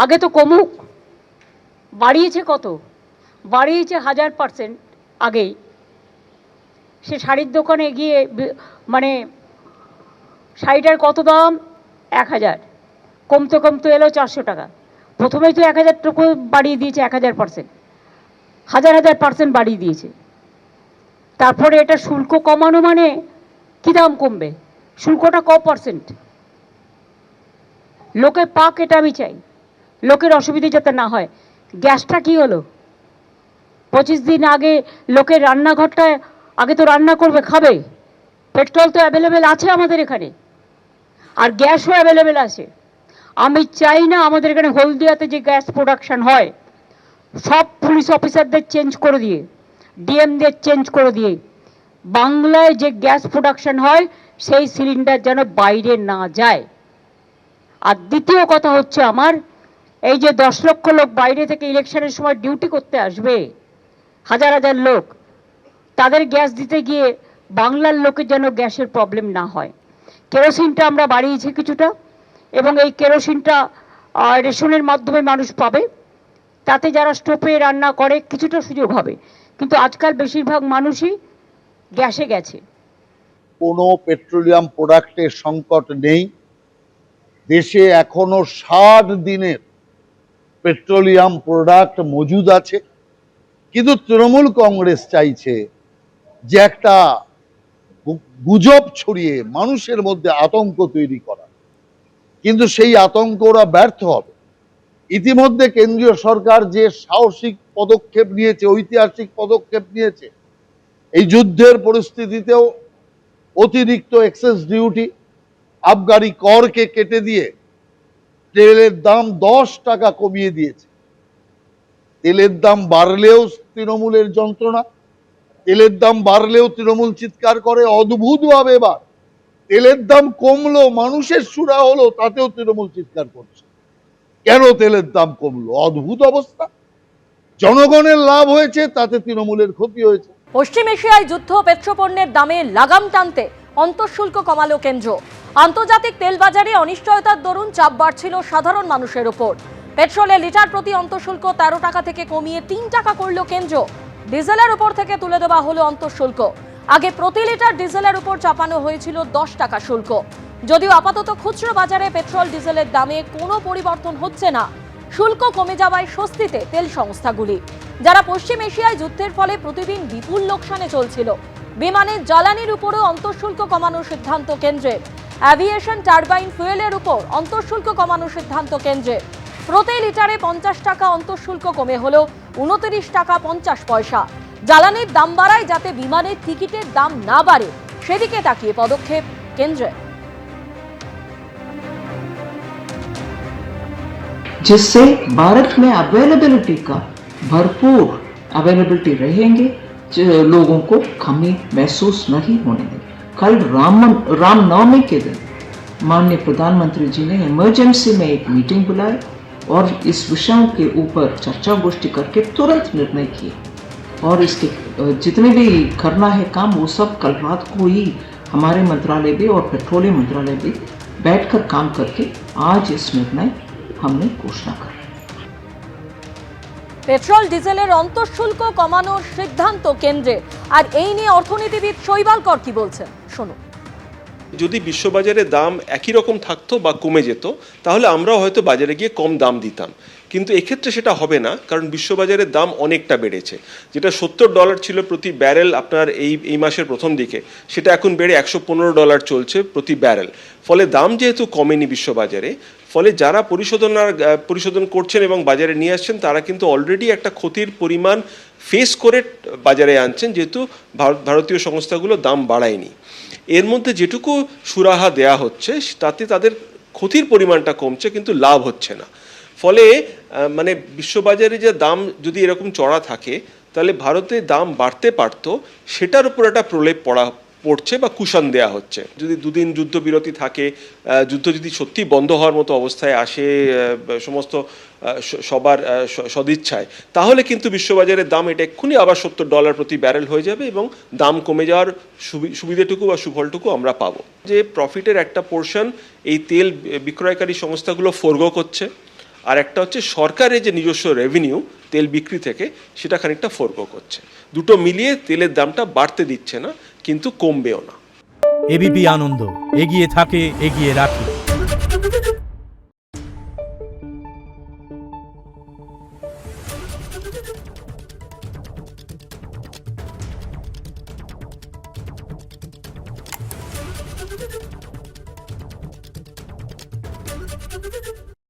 আগে তো কমুক, বাড়িয়েছে কত? বাড়িয়েছে 1000%। আগেই সে শাড়ির দোকানে গিয়ে মানে শাড়িটার কত দাম? 1000, কমতে কমতে এলো 400 টাকা। প্রথমেই তো 1000 টাকা বাড়িয়ে দিয়েছে, 1000%, 1000% বাড়িয়ে দিয়েছে। তারপরে এটা শুল্ক কমানো মানে কি দাম কমবে? শুল্কটা ক পার্সেন্ট? লোকে পাক, এটা আমি চাই, লোকের অসুবিধে যাতে না হয়। গ্যাসটা কি হলো? 25 দিন আগে লোকের রান্নাঘরটায় আগে তো রান্না করবে, খাবে। পেট্রোল তো অ্যাভেলেবেল আছে আমাদের এখানে, আর গ্যাসও অ্যাভেলেবেল আছে। আমি চাই না আমাদের এখানে হলদিয়াতে যে গ্যাস প্রোডাকশন হয়, সব পুলিশ অফিসারদের চেঞ্জ করে দিয়ে, ডিএমদের চেঞ্জ করে দিয়ে, বাংলায় যে গ্যাস প্রোডাকশন হয় সেই সিলিন্ডার যেন বাইরে না যায়। আর দ্বিতীয় কথা হচ্ছে, আমার এই যে 10 লক্ষ লোক বাইরে থেকে ইলেকশনের সময় ডিউটি করতে আসবে, হাজার হাজার লোক, তাদের গ্যাস দিতে গিয়ে বাংলার লোকের যেন গ্যাসের প্রবলেম না হয়। কেরোসিনটা আমরা বাড়িয়েছি কিছুটা, এবং এই কেরোসিনটা রেশনের মাধ্যমে মানুষ পাবে, তাতে যারা স্টোভে রান্না করে কিছুটা সুযোগ হবে। কিন্তু আজকাল বেশিরভাগ মানুষই গ্যাসে গেছে। কোনো পেট্রোলিয়াম প্রোডাক্টের সংকট নেই দেশে, এখনো 60 দিনের পেট্রোলিয়াম প্রোডাক্ট মজুদ আছে। কিন্তু তৃণমূল কংগ্রেস চাইছে যে একটা গুজব ছড়িয়ে মানুষের মধ্যে আতঙ্ক তৈরি করা, কিন্তু সেই আতঙ্ক ওরা ব্যর্থ হবে। ইতিমধ্যে কেন্দ্রীয় সরকার যে সাহসিক পদক্ষেপ নিয়েছে, ঐতিহাসিক পদক্ষেপ নিয়েছে, এই যুদ্ধের পরিস্থিতিতেও অতিরিক্ত এক্সেস ডিউটি, আবগারি করকে কেটে দিয়ে তেলের দাম 10 টাকা কমিয়ে দিয়েছে। তেলের দাম বাড়লেও তৃণমূলের যন্ত্রণা, তেলের দাম বাড়লেও তৃণমূল চিৎকার করে। অদ্ভুতভাবে এবার তেলের দাম কমলো, মানুষের সুরা হলো, তাতেও তৃণমূল চিৎকার করছে। কেন তেলের দাম কমলো? অদ্ভুত অবস্থা। জনগণের লাভ হয়েছে, তাতে তৃণমূলের ক্ষতি হয়েছে। পশ্চিম এশিয়ায় যুদ্ধ, পেট্রোপণ্যের দামে লাগাম টানতে অন্তঃশুল্ক কমালো কেন্দ্র। আন্তর্জাতিক তেল বাজারে অনিশ্চয়তার দরুন চাপ বাড়ছিল সাধারণ মানুষের উপর। পেট্রোলের লিটার প্রতি অন্তঃশুল্ক 13 টাকা থেকে কমিয়ে 3 টাকা করল কেন্দ্র। ডিজেলের উপর থেকে তুলে দেওয়া হলো অন্তঃশুল্ক। আগে প্রতি লিটার ডিজেলের উপর চাপানো হয়েছিল 10 টাকা শুল্ক। যদিও আপাতত খুচরো বাজারে পেট্রোল ডিজেলের দামে কোনো পরিবর্তন হচ্ছে না, শুল্ক কমে যাওয়ায় স্বস্তিতে তেল সংস্থাগুলি, যারা পশ্চিম এশিয়ায় যুদ্ধের ফলে প্রতিদিন বিপুল লোকসানে চলছিল। বিমানের জ্বালানির উপরও অন্তঃশুল্ক কমানোর সিদ্ধান্ত কেন্দ্রের। অ্যাভিয়েশন টারবাইন ফুয়েলের উপর অন্তঃশুল্ক কমানোর সিদ্ধান্ত কেন্দ্রের। প্রতি লিটারে 50 টাকা অন্তঃশুল্ক কমে হলো 29 টাকা 50 পয়সা। জ্বালানির দাম বাড়ায় যাতে বিমানের টিকিটের দাম না বাড়ে, সেদিকে তাকিয়ে পদক্ষেপ কেন্দ্রের। जिससे भारत में अवेलेबिलिटी का भरपूर अवेलेबिलिटी रहेंगे, लोगों को कमी महसूस नहीं होने देगी। कल रामनवमी के दिन माननीय प्रधानमंत्री जी ने इमरजेंसी में एक मीटिंग बुलाई और इस विषयों के ऊपर चर्चा गोष्ठी करके तुरंत निर्णय किए, और इसके जितने भी करना है काम वो सब कल रात को ही हमारे मंत्रालय भी और पेट्रोलियम मंत्रालय भी बैठकर काम करके आज इस निर्णय हमने घोषणा कर। পেট্রোল ডিজেলের অন্তঃশুল্ক কমানোর সিদ্ধান্ত কেন্দ্রের। আর এই নিয়ে অর্থনীতিবিদ শৈবালকর কি বলছেন, শুনুন। যদি বিশ্ববাজারে দাম একই রকম থাকতো বা কমে যেত, তাহলে আমরাও হয়তো বাজারে গিয়ে কম দাম দিতাম, কিন্তু এক্ষেত্রে সেটা হবে না, কারণ বিশ্ববাজারের দাম অনেকটা বেড়েছে। যেটা $70 ছিল প্রতি ব্যারেল আপনার এই মাসের প্রথম দিকে, সেটা এখন বেড়ে $115 চলছে প্রতি ব্যারেল। ফলে দাম যেহেতু কমেনি বিশ্ববাজারে, ফলে যারা পরিশোধন করছেন এবং বাজারে নিয়ে আসছেন, তারা কিন্তু অলরেডি একটা ক্ষতির পরিমাণ ফেস করে বাজারে আনছেন, যেহেতু ভারতীয় সংস্থাগুলো দাম বাড়ায়নি। এর মধ্যে যেটুকু সুরাহা দেয়া হচ্ছে তাতে তাদের ক্ষতির পরিমাণটা কমছে, কিন্তু লাভ হচ্ছে না। ফলে মানে বিশ্ববাজারে যে দাম যদি এরকম চড়া থাকে, তাহলে ভারতে দাম বাড়তে পারতো, সেটার উপর একটা প্রলেপ পড়ছে বা কুশন দেয়া হচ্ছে। যদি দুদিন যুদ্ধবিরতি থাকে, যুদ্ধ যদি সত্যি বন্ধ হওয়ার মতো অবস্থায় আসে সমস্ত সবার সদিচ্ছায়, তাহলে কিন্তু বিশ্ববাজারের দাম এটা এক্ষুনি আবার $70 প্রতি ব্যারেল হয়ে যাবে এবং দাম কমে যাওয়ার সুবিধাটুকু বা সুফলটুকু আমরা পাবো। যে প্রফিটের একটা পোর্শন এই তেল বিক্রয়কারী সংস্থাগুলো ফোরগো করছে, আর একটা হচ্ছে সরকারের যে নিজস্ব রেভিনিউ তেল বিক্রি থেকে সেটা খানিকটা ফোরগো করছে। দুটো মিলিয়ে তেলের দামটা বাড়তে দিচ্ছে না, কিন্তু কমবেও না। এবিপি আনন্দ, এগিয়ে থাকে, এগিয়ে রাখে।